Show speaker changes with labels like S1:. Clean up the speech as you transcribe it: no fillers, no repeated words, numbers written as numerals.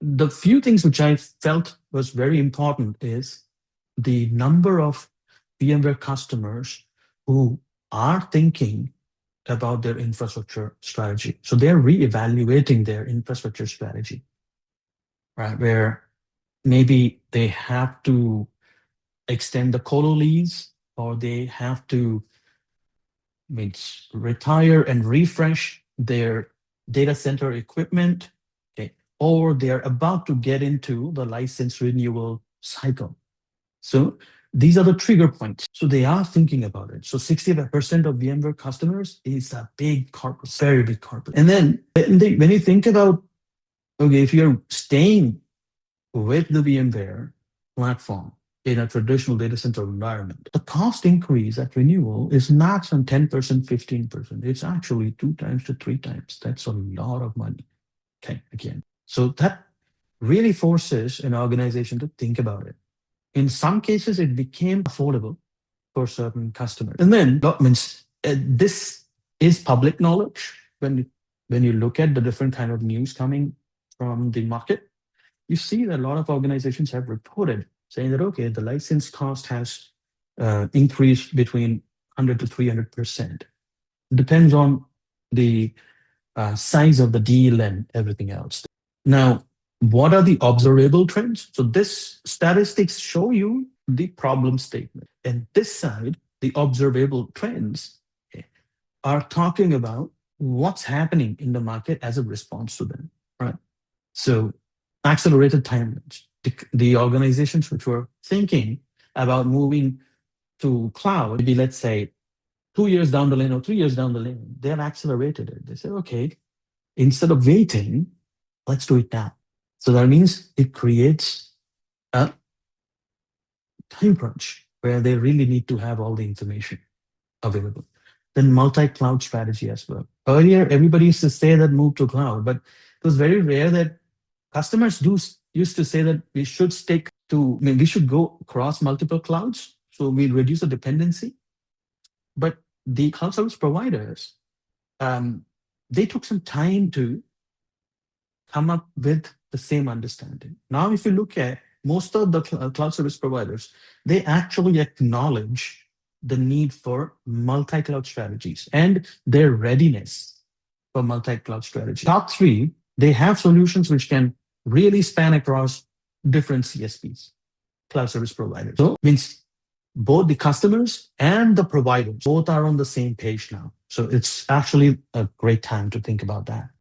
S1: the few things which I felt was very important is the number of VMware customers who are thinking about their infrastructure strategy. So they're reevaluating their infrastructure strategy, right? Where maybe they have to extend the colo lease, or they have to retire and refresh their data center equipment, okay, or they're about to get into the license renewal cycle. So these are the trigger points. So they are thinking about it. So 60% of VMware customers is a big corporate, very big corporate. And then when you think about, okay, if you're staying with the VMware platform in a traditional data center environment, the cost increase at renewal is not some 10%, 15%. It's actually 2 times to 3 times. That's a lot of money. Okay, again. So that really forces an organization to think about it. In some cases, it became affordable for certain customers. And then this is public knowledge. When you look at the different kind of news coming from the market, you see that a lot of organizations have reported saying that, okay, the license cost has increased between 100 to 300%. Depends on the size of the deal and everything else. Now, what are the observable trends? So this statistics show you the problem statement. And this side, the observable trends, okay, are talking about what's happening in the market as a response to them, right? So accelerated timelines. The organizations which were thinking about moving to cloud, maybe let's say 2 years down the lane or 3 years down the lane, they have accelerated it. They said, okay, instead of waiting, let's do it now. So that means it creates a time crunch where they really need to have all the information available. Then multi-cloud strategy as well. Earlier, everybody used to say that move to cloud, but it was very rare that customers used to say that we should stick to, we should go across multiple clouds, so we reduce the dependency. But the cloud service providers, they took some time to come up with the same understanding. Now, if you look at most of the cloud service providers, they actually acknowledge the need for multi-cloud strategies and their readiness for multi-cloud strategy. Top 3, they have solutions which can really span across different CSPs, cloud service providers. So it means both the customers and the providers, both are on the same page now. So it's actually a great time to think about that.